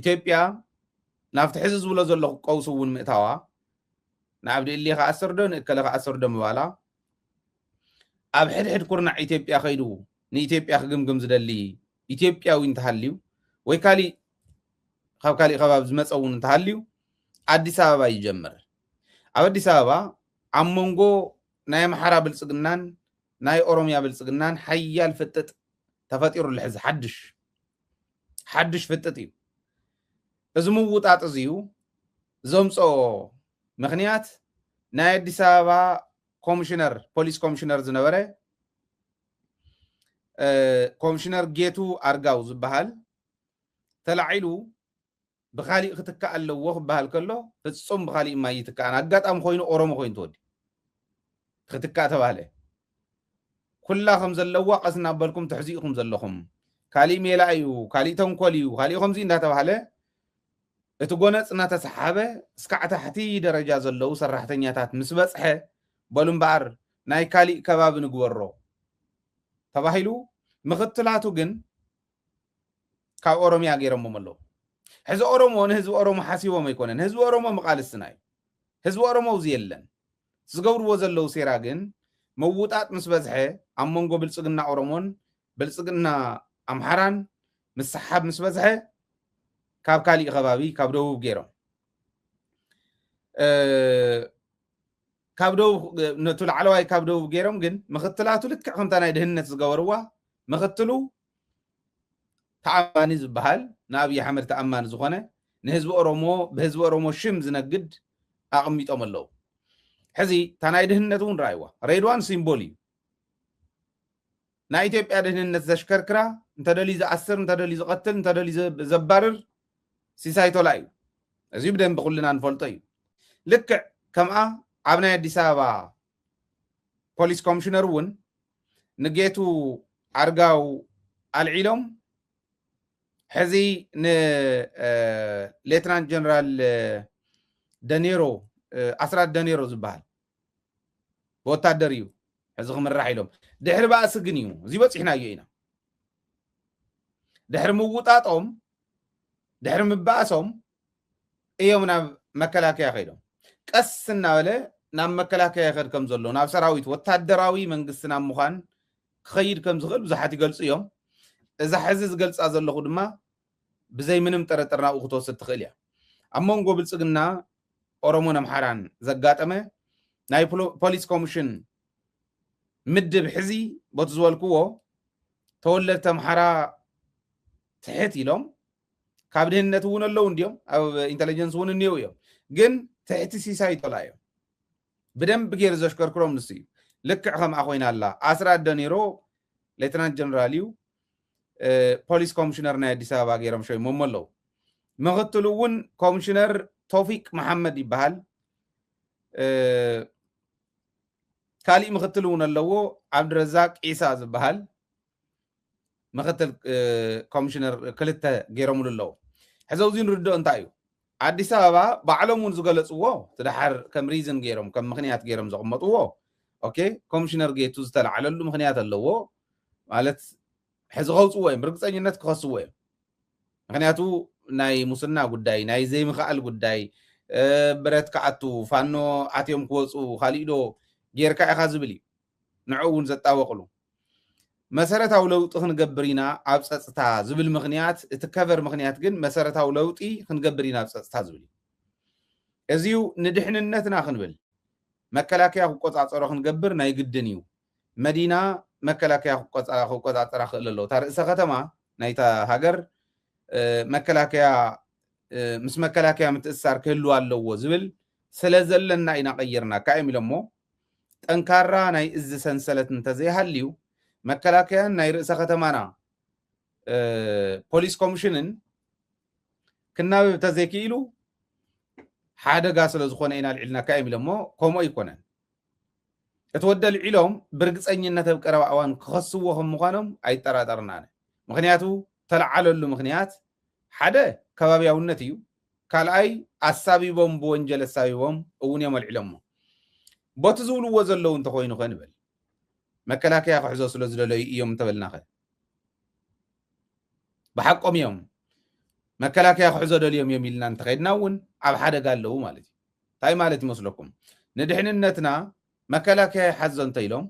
ኢትዮጵያ ናብቲ ሕዚ ዝብሎ ዘለኹ ቀውሲ እውን ምእታዋ ንዓብዲ እሊኻ ኣሰርዶ ንእከለኻ ኣሰርዶ ምባላ ኣብ ሕድሕድ ኩርናዕ ኢትዮጵያ ኸይዱ ንኢትዮጵያ ክግምግም ዝደሊ ኢትዮጵያዊ እንተሃልዩ ወይ ካሊእ ካብ ካሊእ ከባቢ ዝመፀ እውን እንተሃልዩ ኣዲስ ኣበባ ይጀምር ኣብ ኣዲስ ኣበባ ኣብ መንጎ ናይ ኣምሓራ ብልፅግናን ናይ ኦሮምያ ብልፅግናን ሓያል ፍጥጥ ተፈጢሩ ልሕዚ ሓድሽ ፍጥጥ እዩ እዚ ምውጣጥ እዚዩ ዘምፅኦ ምክንያት ናይ ኣዲስ ኣበባ ኮሚሽነር ፖሊስ ኮሚሽነር ዝነበረ ኮሚሽነር ጌቱ ኣርጋው ዝበሃል ተላዒሉ ብኻሊእ ክትካእ ኣለዎ ክበሃል ከሎ ፍጹም ብኻሊእ እማ ይትካእን ኣጋጣሚ ኮይኑ ኦሮሞ ኮይኑ ትወዲ ክትካእ ተባህለ ኩላ ከም ዘለዋ ቀስ እናበልኩም ትሕዚእኩም ዘለኹም ካሊእ ሜላ እዩ ካሊእ ተንኮል እዩ ካሊእ ከምዚ እንዳተባህለ እቲ ጎነፅ እናተሰሓበ እስካዕ ታሕቲ ደረጃ ዘለው ሰራሕተኛታት ምስ በፅሐ በሉ እምበኣር ናይ ካሊእ ከባቢ ንግበሮ ተባሂሉ ምክትላቱ ግን ካብ ኦሮምያ ገይሮሞም ኣለዉ ሕዚ ኦሮሞ ንህዝቢ ኦሮሞ ሓሲቦም ኣይኮነን ህዝቢ ኦሮሞ መቃልስትና እዩ ህዝቢ ኦሮሞ ውዚ የለን ዝገብርዎ ዘለው ሴራ ግን ምውጣጥ ምስ በዝሐ ኣብ መንጎ ብልፅግና ኦሮሞን ብልፅግና ኣምሓራን ምስሓብ ምስ በዝሐ ካብ ካሊእ ከባቢ ካብ ደቡብ ገይሮም ካብ ደቡብ ነቱ ላዕለዋይ ካብ ደቡብ ገይሮም ግን ምክትላቱ ልክዕ ከምታ ናይ ድህነት ዝገበርዋ ምክትሉ ተኣማኒ ዝበሃል ንኣብይ ኣሕመድ ተኣማኒ ዝኾነ ንህዝቢ ኦሮሞ ብህዝቢ ኦሮሞ ሽም ዝነግድ ኣቐሚጦም ኣለዉ ሕዚ እታ ናይ ድህነት እውን ረኣይዋ ሬድዋን ሲምቦል እዩ ናይ ኢትዮጵያ ድህነት ዘሽከርክራ እንተደልዩ ዝኣስር እንተደልዩ ዝቐትል እንተደልዩ ዘባርር ሲሳይቶላ እዩ እዚ ብደንቢ ኩልና ንፈልጦ እዩ ልክዕ ከምኣ ኣብ ናይ ኣዲስ ኣበባ ፖሊስ ኮሚሽነር እውን ንጌቱ ኣርጋው ኣልዒሎም ሕዚ ንሌትናንት ጀነራል ደኔሮ ኣስራት ደኔሮ ዝበሃል ብወታደር እዩ ሕዚ ክምራሕ ኢሎም ድሕሪ ባእሲ ግን እዩ እዚ በፂሕናዮ ኢና ድሕሪ ምውጣጦም ድሕሪ ምባእሶም እዮም ናብ መከላከያ ኸይዶም ቀስ እናበለ ናብ መከላከያ ይኸድ ከም ዘሎ ናብ ሰራዊት ወታደራዊ መንግስቲ ናብ ምዃን ክኸይድ ከም ዝኽእል ብዙሓት ይገልፁ እዮም እዛ ሕዚ ዝገልፃ ዘለኹ ድማ ብዘይ ምንም ጥርጥር ናብኡ ክትወስድ ትኽእል እያ ኣብ መንጎ ብልፅግና ኦሮሞን ኣምሓራን ዘጋጠመ ናይ ፖሊስ ኮሚሽን ምድብ ሕዚ ቦት ዝበልክዎ ተወለድቲ ኣምሓራ ትሕት ኢሎም ካብ ድህነት እውን ኣለዉ እንዲኦም ኣብ ኢንተለጀንስ እውን እኒአው እዮም ግን ትሕቲ ሲሳይቶላ እዮም ብደንብ ገይሩ ዘሽከርክሮም ንሱ እዩ ልክዕ ከምኣ ኮይና ኣላ ኣስራት ደኔሮ ሌትናንት ጀነራል እዩ ፖሊስ ኮሚሽነር ናይ ኣዲስ ኣበባ ገይሮም ሸይሞም ኣለዉ ምክትሉ እውን ኮሚሽነር ቶፊቅ መሐመድ ይበሃል ካሊእ ምክትል እውን ኣለዎ ዓብድረዛቅ ዒሳ ዝበሃል ምክትል ኮሚሽነር ክልተ ገይሮምሉ ኣለዉ ሕዚ ኣብዚ ንርድኦ እንታይ እዩ ኣዲስ ኣበባ ባዕሎም እውን ዝገለፅዎ ትድሓር ከም ሪዝን ገይሮም ከም ምክንያት ገይሮም ዘቕመጥዎ ኦኬ ኮሚሽነር ጌቱ ዝተላዓለሉ ምክንያት ኣለዎ ማለት ሕዚ ከውፅዎ እዮም ብርግፀኝነት ክኸስዎ እዮም ምክንያቱ ናይ ሙስና ጉዳይ ናይ ዘይምኽኣል ጉዳይ ብረት ከኣቱ ፋኖ ኣትዮም ክወፁ ካሊእ ዶ ጌርካ ኢኻ ዝብል እዩ ንዕኡ እውን ዘጣወቕሉ መሰረታዊ ለውጢ ክንገብር ኢና ኣብ ፀጥታ ዝብል ምክንያት እቲ ከቨር ምክንያት ግን መሰረታዊ ለውጢ ክንገብር ኢና ኣብ ፀጥታ ዝብል እዩ እዚዩ ንድሕንነትና ክንብል መከላከያ ክቆፃፀሮ ክንገብር ናይ ግድን እዩ መዲና መከላከያ ክቆፃፀራ ክእል ኣለዎ እታ ርእሰ ከተማ ናይታ ሃገር መከላከያ ምስ መከላከያ ምትእስሳር ክህልው ኣለዎ ዝብል ስለ ዘለና ኢና ቀይርና ካዮም ኢሎሞ ጠንካራ ናይ እዝ ሰንሰለት እንተዘይሃልዩ መከላከያን ናይ ርእሰ ከተማና ፖሊስ ኮሚሽንን ክናበብ ተዘይክኢሉ ሓደጋ ስለ ዝኾነ ኢና ልዒልና ካዮም ኢሎሞ ከምኡ ይኮነን እቲ ወደ ልዒሎም ብርግፀኝነት ኣብ ቀረባ እዋን ክኸስዎ ከም ምዃኖም ኣይጠራጠርናነ ምክንያቱ ተለዓለሉ ምክንያት ሓደ ከባቢያውነት እዩ ካልኣይ ኣሳቢቦም ብወንጀል ኣሳቢቦም እውን እዮም ኣልዒሎሞ ቦቲ ዝብልዎ ዘለዉ እንተኮይኑ ኸንብል መከላከያ ክሕዞ ስለ ዝደለዩ እዮም እንተበልና ኸ ብሓቆም እዮም መከላከያ ክሕዞ ደልዮም የሚልና እንተኸይድና እውን ኣብ ሓደጋ ኣለዉ ማለት እዩ እንታይ ማለት ይመስለኩም ንድሕንነትና መከላከያ ይሓዞ እንተኢሎም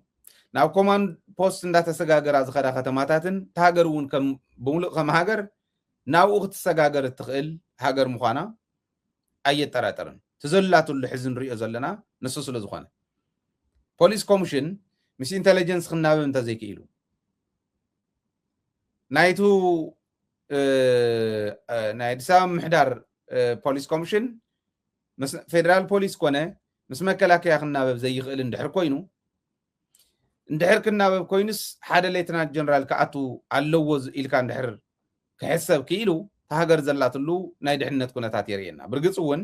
ናብ ኮማንድ ፖስት እንዳተሰጋገራ ዝኸዳ ከተማታትን ተሃገር እውን ከም ብምሉእ ከም ሃገር ናብኡ ክትሰጋገር እትኽእል ሃገር ምዃና ኣየጠራጠርን ትዘላትሉ ሕዚ ንሪኦ ዘለና ንሱ ስለ ዝኾነ ፖሊስ ኮሚሽን ምስ ኢንተለጀንስ ክናበብ እንተዘይክኢሉ ናይቱ ናይ ኣዲስ ኣበባ ምሕዳር ፖሊስ ኮሚሽን ምስ ፌደራል ፖሊስ ኮነ ምስ መከላከያ ክናበብ ዘይኽእል እንድሕር ኮይኑ እንድሕር ክናበብ ኮይኑስ ሓደ ሌተናንት ጀነራል ከኣቱ ኣለዎ ኢልካ እንድሕር ክሕሰብ ክኢሉ ተሃገር ዘላትሉ ናይ ድሕንነት ኩነታት የርእየና ብርግፅ እውን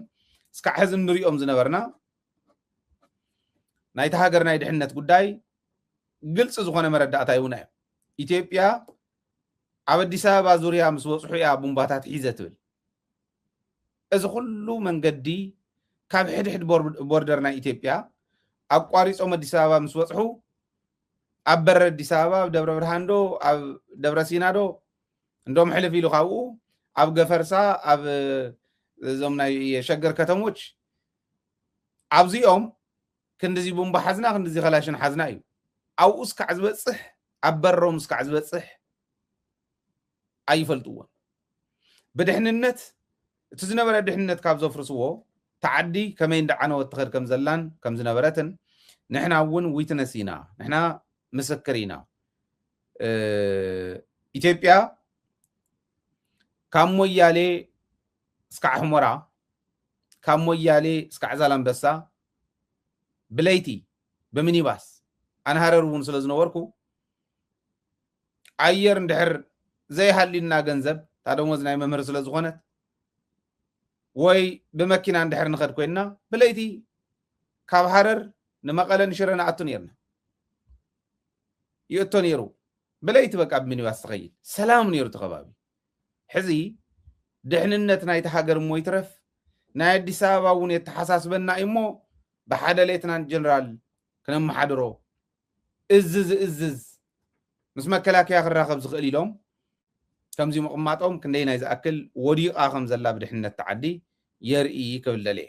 እስካዕ ሕዚ እንሪኦም ዝነበርና ናይቲ ሃገር ናይ ድሕንነት ጉዳይ ግልፂ ዝኾነ መረዳእታ ይውና እዩ ኢትዮጵያ ኣብ ኣዲስ ኣበባ ዙርያ ምስ ወፅሑ እያ ቡምባታት ሒዘ ትብል እዚ ኩሉ መንገዲ ካብ ሕድሕድ ቦርደር ናይ ኢትዮጵያ ኣቋሪፆም ኣዲስ ኣበባ ምስ ወፅሑ ኣብ በረ ኣዲስ ኣበባ ኣብ ደብረ ብርሃን ዶ ኣብ ደብረ ሲና ዶ እንደውም ሕልፍ ኢሉ ካብኡ ኣብ ገፈርሳ ኣብ እዞም ናይ ሸገር ከተሞች ኣብዚኦም ክንዲዚ ቡምባ ሓዝና ክንዲዚ ከላሽን ሓዝና እዩ ኣብኡ እስካዕ ዝበፅሕ ኣብ በሮም እስካዕ ዝበፅሕ ኣይፈልጥዎን ብድሕንነት እቲ ዝነበረ ድሕንነት ካብ ዘፍርስዎ ተዓዲ ከመይ እንዳዓነወት ትኸድ ከም ዘላን ከም ዝነበረትን ንሕና እውን ዊትነስ ኢና ንሕና ምስክር ኢና ኢትዮጵያ ካብ ሞያሌ እስካዕ ሕሞራ ካብ ሞያሌ እስካዕ ዛላንበሳ ብለይቲ ብምኒባስ ኣነ ሃረር እውን ስለ ዝነበርኩ ኣየር እንድሕር ዘይሃሊና ገንዘብ ታደሞዝ ናይ መምህር ስለ ዝኾነት ወይ ብመኪና እንድሕር ንኸድ ኮይና ብለይቲ ካብ ሃረር ንመቐለ ንሽረ ንኣቱ ነርና ይእቶ ነይሩ ብለይቲ በቃ ብምኒባስ ትኸይድ ሰላም ነይሩ እቲ ከባቢ ሕዚ ድሕንነት ናይቲ ሃገር እሞ ይትረፍ ናይ ኣዲስ ኣበባ እውን የተሓሳስበና እሞ ብሓደ ሌተናንት ጀነራል ክነመሓድሮ እዝዝ ምስ መከላከያ ክራኸብ ዝኽእል ኢሎም ከምዚ ምቕማጦም ክንደይ ናይ ዝኣክል ወዲቓ ከም ዘላ ብድሕንነት ተዓዲ የርኢ ክብል ደልየ